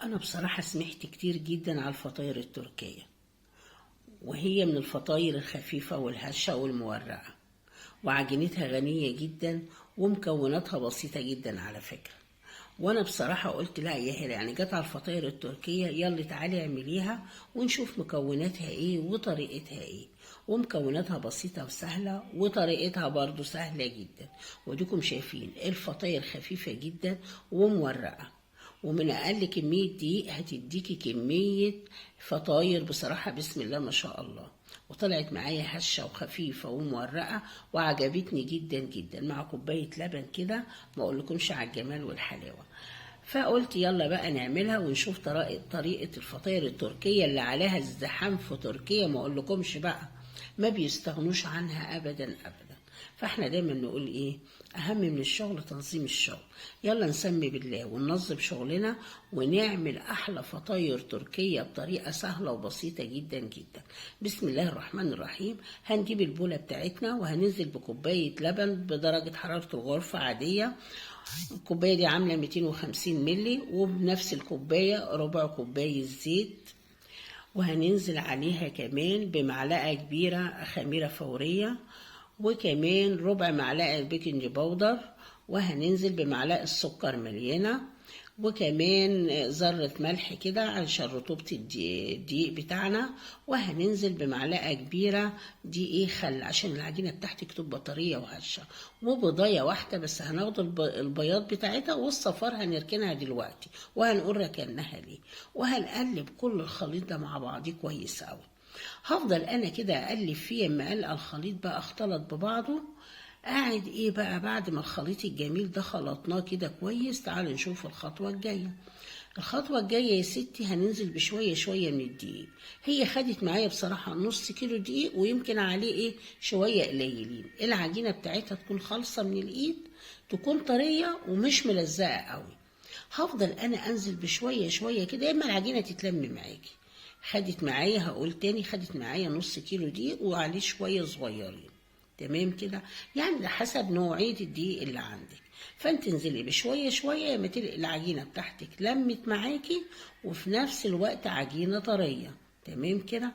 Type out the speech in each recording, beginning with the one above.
أنا بصراحة سمعت كتير جدا على الفطاير التركية، وهي من الفطاير الخفيفة والهشة والمورقة، وعجينتها غنية جدا ومكوناتها بسيطة جدا على فكرة. وانا بصراحة قلت لا يا هلا، يعني جت على الفطاير التركية، يلا تعالي اعمليها ونشوف مكوناتها ايه وطريقتها ايه. ومكوناتها بسيطة وسهلة، وطريقتها برضو سهلة جدا. وديكم شايفين الفطاير خفيفة جدا ومورقة، ومن اقل كمية دقيق هتديكي كمية فطاير بصراحة بسم الله ما شاء الله. وطلعت معايا هشة وخفيفة ومورقة، وعجبتني جدا جدا مع كوباية لبن كده، ما اقولكمش على الجمال والحلاوة. فقلت يلا بقى نعملها ونشوف طريقة الفطاير التركية اللي عليها ازدحام في تركيا، ما اقولكمش بقى، ما بيستغنوش عنها ابدا ابدا. فاحنا دايما نقول ايه، اهم من الشغل تنظيم الشغل. يلا نسمي بالله وننظم شغلنا ونعمل احلى فطاير تركية بطريقة سهلة وبسيطة جدا جدا. بسم الله الرحمن الرحيم. هنجيب البولة بتاعتنا وهننزل بكوباية لبن بدرجة حرارة الغرفة عادية. الكوباية دي عاملة 250 ملي، وبنفس الكوباية ربع كوباية زيت، وهننزل عليها كمان بمعلقة كبيرة خميرة فورية، وكمان ربع معلقة بيكنج باودر، وهننزل بمعلقة سكر مليانة، وكمان ذرة ملح كده علشان رطوبة الدقيق بتاعنا، وهننزل بمعلقة كبيرة دقيق خل عشان العجينة بتاعتك تبقى طرية وهشة، وبضاية واحدة بس هناخد البياض بتاعتها، والصفار هنركنها دلوقتي وهنقول ركنها ليه. وهنقلب كل الخليط ده مع بعضيه كويس قوي. هفضل انا كده اقلب فيه اما قلق الخليط بقى اختلط ببعضه. قاعد ايه بقى بعد ما الخليط الجميل ده خلطناه كده كويس، تعالوا نشوف الخطوة الجاية. الخطوة الجاية يا ستي هننزل بشوية شوية من الدقيق. هي خدت معايا بصراحة نص كيلو دقيق، ويمكن عليه ايه شوية قليلين. العجينة بتاعتها تكون خالصة من الايد، تكون طرية ومش ملزقة قوي. هفضل انا انزل بشوية شوية كده اما العجينة تتلم معاكي. خدت معايا، هقول تاني، خدت معايا نص كيلو دقيق وعليه شوية صغيرين. تمام كده، يعني ده حسب نوعية الدقيق اللي عندك. فانت انزلي بشوية شوية ما تلقي العجينة بتاعتك لمت معاكي، وفي نفس الوقت عجينة طرية. تمام كده.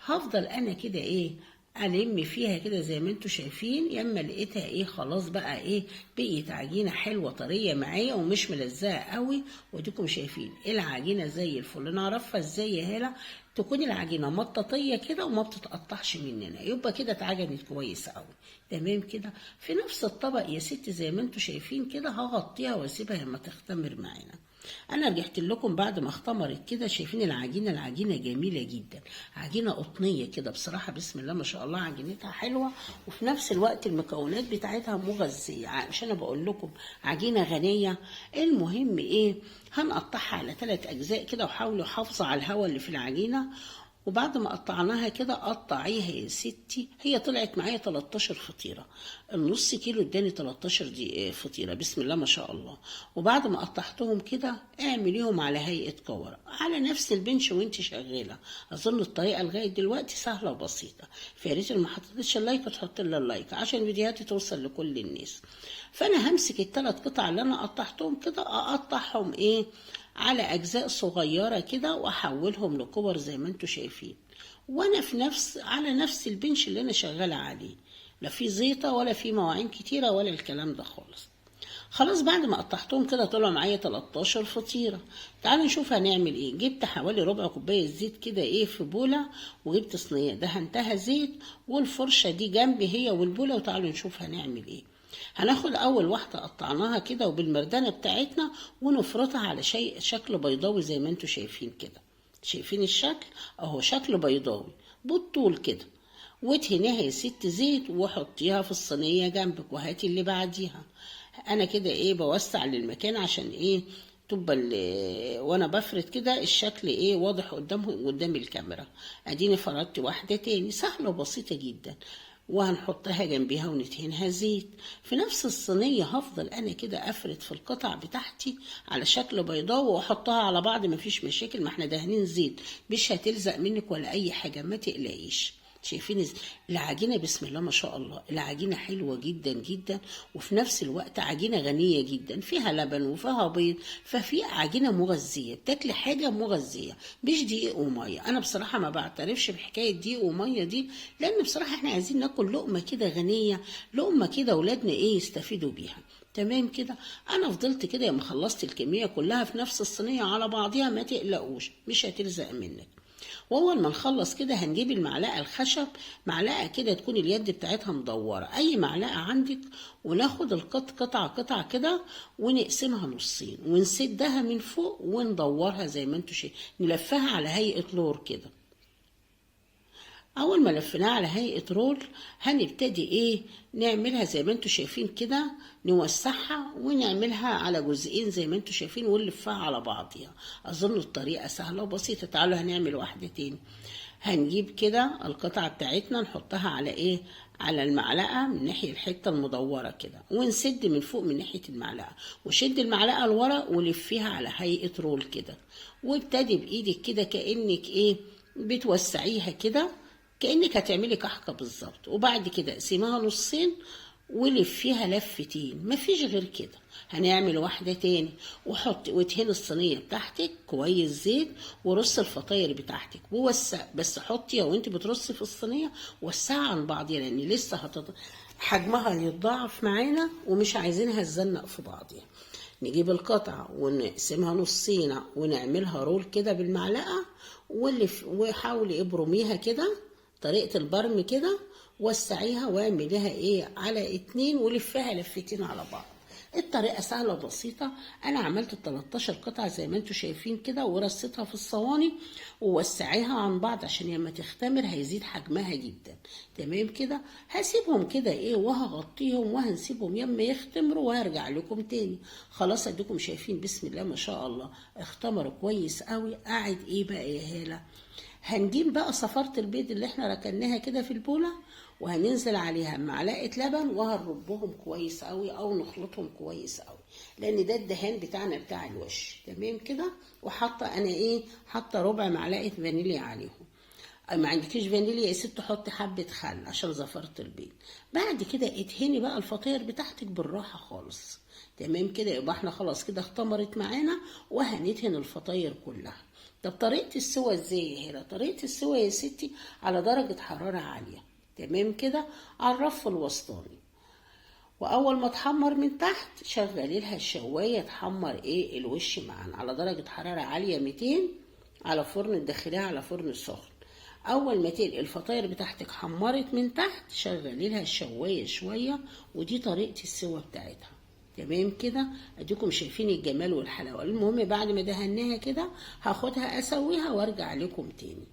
هفضل انا كده ايه الم فيها كده زي ما انتوا شايفين، ياما لقيتها ايه خلاص بقى ايه بقيت عجينه حلوه طريه معايا ومش ملزقه قوي. وديكم شايفين العجينه زي الفل. انا اعرفها ازاي يا هاله؟ تكون العجينه مطاطيه كده وما بتتقطعش مننا، يبقى كده اتعجنت كويس قوي. تمام كده. في نفس الطبق يا ستي زي ما انتوا شايفين كده هغطيها واسيبها لما تختمر معانا. انا رجعت لكم بعد ما اختمرت كده، شايفين العجينه جميله جدا، عجينه قطنيه كده بصراحه بسم الله ما شاء الله، عجينتها حلوه وفي نفس الوقت المكونات بتاعتها مغذيه، عشان انا بقول لكم عجينه غنيه. المهم ايه، هنقطعها على 3 اجزاء كده، وحاولوا حافظوا على الهواء اللي في العجينه. وبعد ما قطعناها كده قطعيها يا ستي. هي طلعت معايا 13 فطيرة، النص كيلو اداني 13 دي فطيرة بسم الله ما شاء الله. وبعد ما قطعتهم كده اعمليهم على هيئة كورة على نفس البنش وانت شغالة. اظن الطريقة لغاية دلوقتي سهلة وبسيطة، فياريت اللي ما حطيتش اللايك تحط لها اللايك عشان فيديوهاتي توصل لكل الناس. فانا همسك ال3 قطع اللي انا قطعتهم كده، اقطعهم ايه على اجزاء صغيره كده، واحولهم لكور زي ما انتوا شايفين، وانا في على نفس البنش اللي انا شغاله عليه، لا في زيطه ولا في مواعين كتيره ولا الكلام ده خالص. خلاص بعد ما قطعتهم كده طلعوا معايا 13 فطيره. تعالوا نشوف هنعمل ايه. جبت حوالي ربع كوبايه زيت كده ايه في بوله، وجبت صينيه دهنتها زيت، والفرشه دي جنبي هي والبوله. وتعالوا نشوف هنعمل ايه. هناخد اول واحده قطعناها كده وبالمردانه بتاعتنا، ونفرطها على شكل بيضاوي زي ما انتوا شايفين كده. شايفين الشكل اهو، شكل بيضاوي بالطول كده. وادهنيها يا ست زيت وحطيها في الصينيه جنبك، وهاتي اللي بعديها. انا كده ايه بوسع للمكان عشان ايه تبقى وانا بفرد كده الشكل ايه واضح قدام الكاميرا. اديني فردت واحده تاني سهله وبسيطه جدا، وهنحطها جنبيها وندهنها زيت. في نفس الصينية هفضل انا كده افرد في القطع بتاعتي على شكل بيضاوي واحطها على بعض، مفيش مشاكل، ما احنا دهنين زيت مش هتلزق منك ولا اي حاجة، ما تقلقيش. شايفين العجينة بسم الله ما شاء الله، العجينة حلوة جدا جدا، وفي نفس الوقت عجينة غنية جدا، فيها لبن وفيها بيض، ففي عجينة مغذية، بتاكلي حاجة مغذية مش دقيق ومية. أنا بصراحة ما بعترفش بحكاية دقيق ومية دي، لأن بصراحة احنا عايزين ناكل لقمة كده غنية، لقمة كده ولادنا يستفيدوا بيها. تمام كده. انا فضلت كده لما خلصت الكميه كلها في نفس الصينيه على بعضيها، ما تقلقوش مش هتلزق منك. واول ما نخلص كده هنجيب المعلقه الخشب، معلقه كده تكون اليد بتاعتها مدوره، اي معلقه عندك، وناخد قطعه كده ونقسمها نصين ونسدها من فوق وندورها زي ما انتوا شايفين، نلفها على هيئه لور كده. اول ما لفيناها على هيئه رول هنبتدي نعملها زي ما انتوا شايفين كده، نوسعها ونعملها على جزئين زي ما انتوا شايفين ونلفها على بعضيها. اظن الطريقه سهله وبسيطه. تعالوا هنعمل واحده تاني. هنجيب كده القطعه بتاعتنا نحطها على على المعلقه من ناحيه الحته المدوره كده، ونسد من فوق من ناحيه المعلقه، وشد المعلقه لورا ولفيها على هيئه رول كده، وابتدي بايدك كده كانك بتوسعيها كده، كأنك هتعملي كحكة بالظبط. وبعد كده اقسميها نصين ولفيها لفتين، مفيش غير كده. هنعمل واحدة تاني، وحط وادهني الصينية بتاعتك كويس زيت، ورص الفطاير بتاعتك ووسع، بس حطي وانت بترصي في الصينية وسعها عن بعضيها، لان لسه حجمها يتضاعف معانا ومش عايزينها تزنق في بعضيها. نجيب القطعة ونقسمها نصين ونعملها رول كده بالمعلقة، وحاولي ابرميها كده طريقة البرم كده، وسعيها واعمليها على 2 ولفها لفتين على بعض. الطريقة سهلة وبسيطة. أنا عملت 13 قطعة زي ما انتوا شايفين كده، ورصيتها في الصواني ووسعيها عن بعض عشان لما تختمر هيزيد حجمها جدا. تمام كده. هسيبهم كده وهغطيهم وهنسيبهم يما يختمروا وهرجع لكم تاني. خلاص اديكم شايفين بسم الله ما شاء الله اختمروا كويس قوي. قاعد بقى يا هالة، هنجيب بقى صفارة البيض اللي احنا ركناها كده في البولة، وهننزل عليها معلقة لبن، وهنربهم كويس قوي او نخلطهم كويس قوي، لان ده الدهان بتاعنا بتاع الوش. تمام كده. وحاطه انا حاطه ربع معلقة فانيليا عليهم. ما عندكيش فانيليا يا ست حطي حبة خل عشان زفرة البيض. بعد كده ادهني بقى الفطاير بتاعتك بالراحة خالص. تمام كده. يبقى احنا خلاص كده اختمرت معانا، وهندهن الفطاير كلها. طب طريقة السوى ازاي يا هلا؟ طريقة السوى يا ستي على درجة حرارة عالية. تمام كده. على الرف الوسطاني، واول ما تحمر من تحت شغلي لها الشواية تحمر الوش معانا على درجة حرارة عالية 200 على فرن الداخلية على فرن سخن. اول ما تلقي الفطاير بتاعتك حمرت من تحت شغلي لها الشواية شوية، ودي طريقة السوى بتاعتها. تمام كده. اديكم شايفين الجمال والحلاوه. المهم بعد ما دهناها كده هاخدها اسويها وارجع لكم تاني.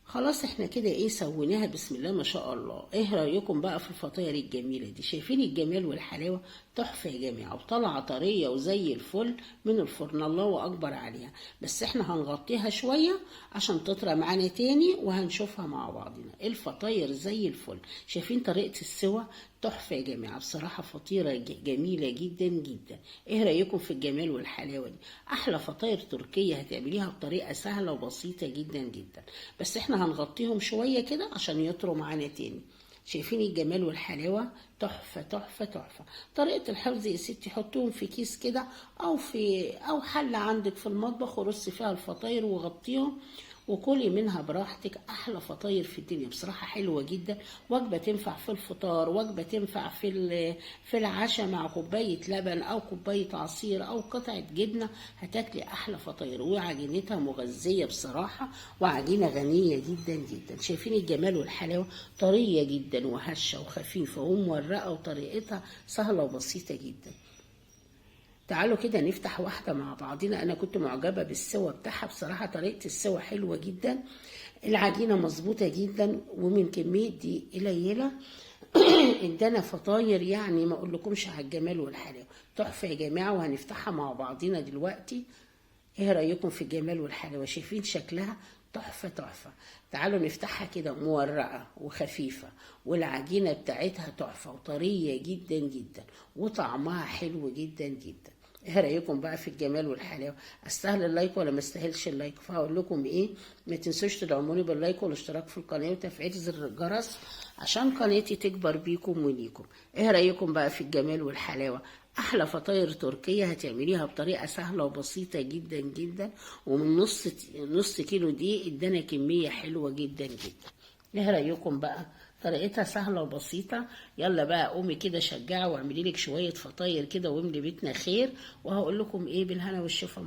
خلاص احنا كده سويناها بسم الله ما شاء الله. رايكم بقى في الفطاير الجميله دي؟ شايفين الجمال والحلاوه؟ تحفه يا جماعه، وطالعه طريه وزي الفل من الفرن، الله اكبر عليها. بس احنا هنغطيها شويه عشان تطرى معانا تاني وهنشوفها مع بعضنا. الفطاير زي الفل. شايفين طريقه السوى؟ تحفه يا جماعه، بصراحه فطيره جميله جدا جدا. رايكم في الجمال والحلاوه دي؟ احلى فطاير تركيه هتعمليها بطريقه سهله وبسيطه جدا جدا. بس احنا هنغطيهم شويه كده عشان يطروا معانا تاني. شايفين الجمال والحلاوه؟ تحفه تحفه تحفه. طريقه الحفظ يا ستي حطوهم في كيس كده او حله عندك في المطبخ، ورصي فيها الفطاير وغطيهم وكلي منها براحتك. احلى فطاير في الدنيا بصراحه، حلوه جدا. وجبه تنفع في الفطار، وجبه تنفع في العشاء مع كوبايه لبن او كوبايه عصير او قطعه جبنه، هتاكلي احلى فطاير. وعجينتها مغذيه بصراحه، وعجينه غنيه جدا جدا. شايفين الجمال والحلاوه؟ طريه جدا وهشه وخفيفه ومورقه، وطريقتها سهله وبسيطه جدا. تعالوا كده نفتح واحدة مع بعضنا. أنا كنت معجبة بالسوى بتاعها بصراحة، طريقة السوى حلوة جدا، العجينة مظبوطة جدا، ومن كمية دي قليلة ادانا فطاير يعني ما اقولكمش على الجمال والحلاوة. تحفة يا جماعة. وهنفتحها مع بعضنا دلوقتي. رأيكم في الجمال والحلاوة؟ شايفين شكلها؟ تحفة تحفة. تعالوا نفتحها كده، مورقة وخفيفة، والعجينة بتاعتها تحفة وطرية جدا جدا، وطعمها حلو جدا جدا. ايه رايكم بقى في الجمال والحلاوه؟ استاهل اللايك ولا ما استاهلش اللايك؟ فهقول لكم ايه، ما تنسوش تدعموني باللايك والاشتراك في القناه وتفعيل زر الجرس عشان قناتي تكبر بيكم وليكم. ايه رايكم بقى في الجمال والحلاوه؟ احلى فطاير تركيه هتعمليها بطريقه سهله وبسيطه جدا جدا، ومن نص كيلو دي ادانا كميه حلوه جدا جدا. ايه رايكم بقى؟ طريقتها سهله وبسيطه. يلا بقى قومي كده شجعي واعملي لك شويه فطاير كده واملي بيتنا خير، وهقول لكم ايه، بالهنا والشفا.